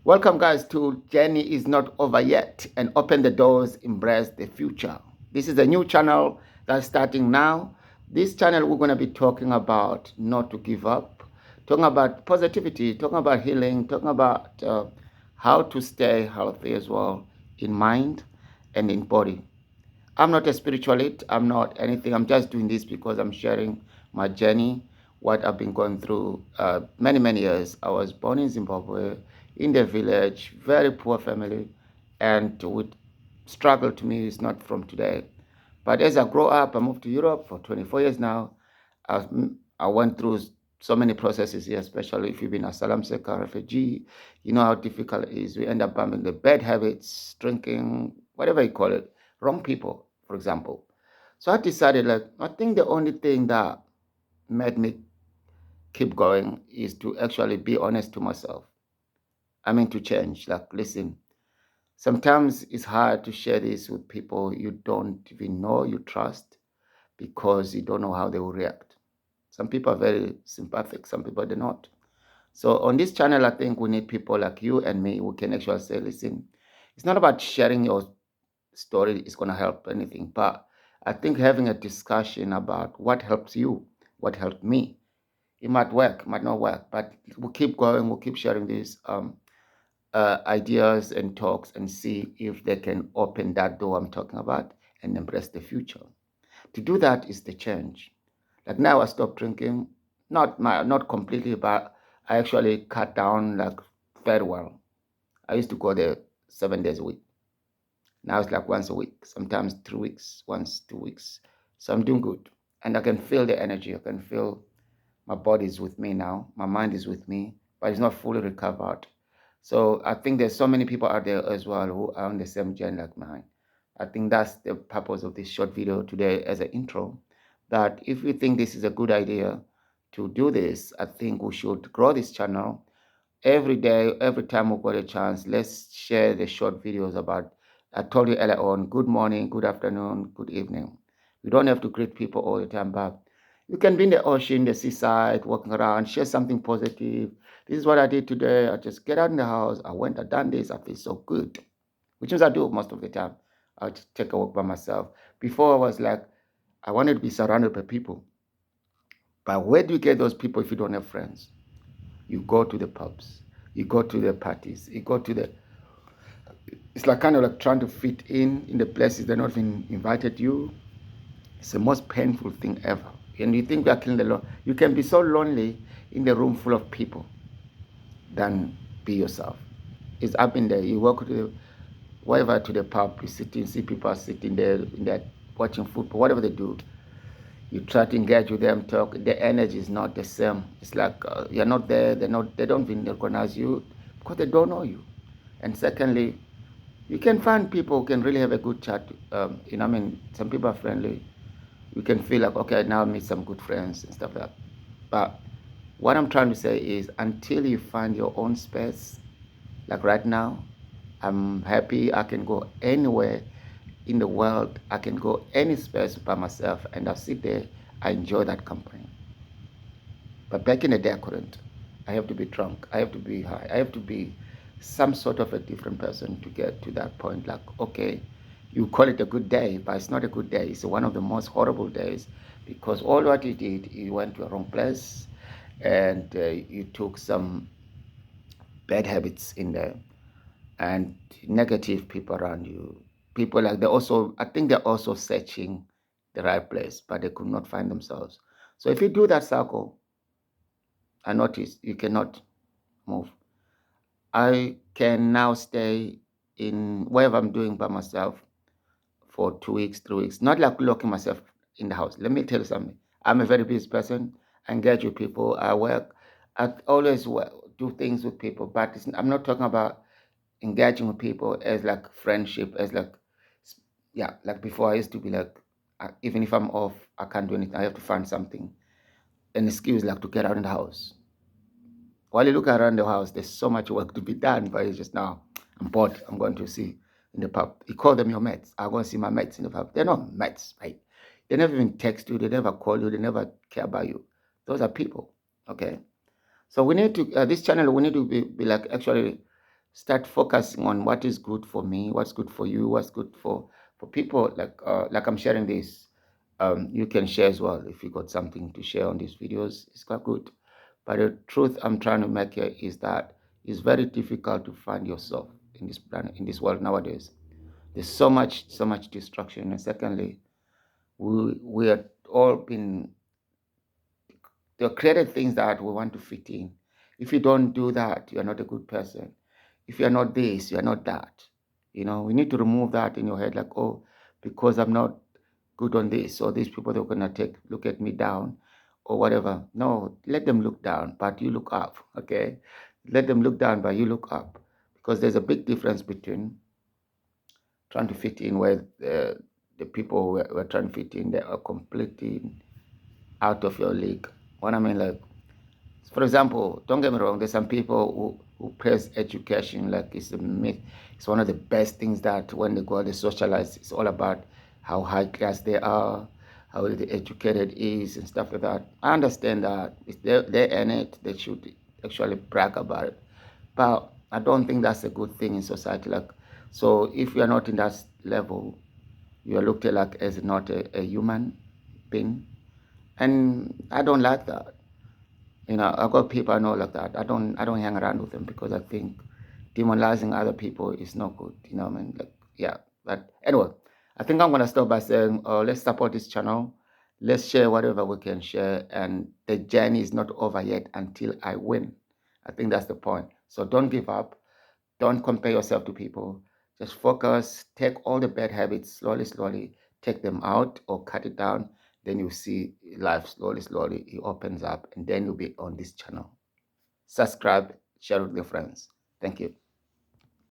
Welcome, guys, to Journey is Not Over Yet and Open the Doors, Embrace the Future. This is a new channel that's starting now. This channel, we're going to be talking about not to give up, talking about positivity, talking about healing, talking about how to stay healthy as well in mind and in body. I'm not a spiritualist. I'm not anything. I'm just doing this because I'm sharing my journey, what I've been going through many, many years. I was born in Zimbabwe, in the village, very poor family, and with struggle to me is not from today. But as I grow up, I moved to Europe for 24 years now. I, I went through so many processes here, especially if you've been asylum seeker, refugee. You know how difficult it is. We end up bumping the bad habits, drinking, whatever you call it, wrong people, for example. So I decided, like, I think the only thing that made me keep going is to actually be honest to myself. I mean, to change. Like, listen, sometimes it's hard to share this with people you don't even know, you trust, because you don't know how they will react. Some people are very sympathetic, some people are not. So on this channel, I think we need people like you and me who can actually say, listen, it's not about sharing your story is going to help anything, but I think having a discussion about what helps you, what helped me, it might work, might not work, but we'll keep going, we'll keep sharing these ideas and talks and see if they can open that door I'm talking about and embrace the future. To do that is the change. Like now I stopped drinking, not completely, but I actually cut down like very well. I used to go there 7 days a week. Now it's like once a week, sometimes 3 weeks, once 2 weeks. So I'm doing good. And I can feel the energy. I can feel my body is with me now. My mind is with me, but it's not fully recovered. So I think there's so many people out there as well who are on the same journey like mine. I think that's the purpose of this short video today as an intro. That if you think this is a good idea to do this, I think we should grow this channel every day, every time we got a chance. Let's share the short videos about. I told you earlier on, good morning, good afternoon, good evening. We don't have to greet people all the time, but you can be in the ocean, the seaside, walking around, share something positive. This is what I did today. I just get out in the house. I done this. I feel so good, which is I do most of the time. I just take a walk by myself. Before I was like, I wanted to be surrounded by people. But where do you get those people if you don't have friends? You go to the pubs, you go to the parties, you go to the. It's like kind of like trying to fit in the places they're not even invited you. It's the most painful thing ever. And you think we are killing the law. You can be so lonely in the room full of people than be yourself. It's up in there. You walk to the whatever to the pub, you see people are sitting there in that watching football, whatever they do. You try to engage with them, talk. The energy is not the same. It's like you're not there. They don't even recognize you because they don't know you. And secondly, you can find people who can really have a good chat. I mean, some people are friendly. You can feel like, okay, now I meet some good friends and stuff like that. But what I'm trying to say is until you find your own space, like right now, I'm happy I can go anywhere in the world. I can go any space by myself and I'll sit there. I enjoy that company. But back in the day, I couldn't. I have to be drunk. I have to be high. I have to be some sort of a different person to get to that point. Like, okay, you call it a good day, but it's not a good day. It's one of the most horrible days because all what you did, you went to a wrong place and you took some bad habits in there and negative people around you. People like they also, I think they're also searching the right place, but they could not find themselves. So if you do that cycle, I notice you cannot move. I can now stay in wherever I'm doing by myself for 2 weeks, 3 weeks, not like locking myself in the house. Let me tell you something. I'm a very busy person. I engage with people. I work. I always do things with people, but I'm not talking about engaging with people as like friendship, as like, yeah, like before I used to be like, even if I'm off, I can't do anything. I have to find something, an excuse like to get out in the house. While you look around the house, there's so much work to be done, but it's just now, I'm bored. I'm going to see in the pub. You call them your mates. I'm going to see my mates in the pub. They're not mates, right? They never even text you. They never call you. They never care about you. Those are people, okay? So we need to, this channel, we need to be like actually Start focusing on what is good for me, what's good for you, what's good for people. Like I'm sharing this. You can share as well if you got something to share on these videos. It's quite good. But the truth I'm trying to make here is that it's very difficult to find yourself in this planet, in this world nowadays. There's so much destruction. And secondly, we are all been they created things that we want to fit in. If you don't do that, you're not a good person. If you're not this, you're not that. We need to remove that in your head, like, oh, because I'm not good on this, or these people they're gonna look at me down or whatever. No, let them look down, but you look up, okay? Let them look down, but you look up. Because there's a big difference between trying to fit in where the people who are trying to fit in, they are completely out of your league. What I mean, like, for example, don't get me wrong, there's some people who praise education like it's one of the best things that when they go out, they socialize, it's all about how high class they are, how the educated is and stuff like that. I understand that if they're in it, they should actually brag about it. But I don't think that's a good thing in society. Like, so if you're not in that level, you're looked at like as not a human being. And I don't like that. I've got people I know like that. I don't hang around with them because I think demonizing other people is not good. I mean, like, yeah. But anyway, I think I'm gonna stop by saying, let's support this channel. Let's share whatever we can share, and the journey is not over yet until I win. I think that's the point. So don't give up. Don't compare yourself to people. Just focus. Take all the bad habits slowly, slowly. Take them out or cut it down. Then you see life slowly, slowly. It opens up, and then you'll be on this channel. Subscribe, share with your friends. Thank you.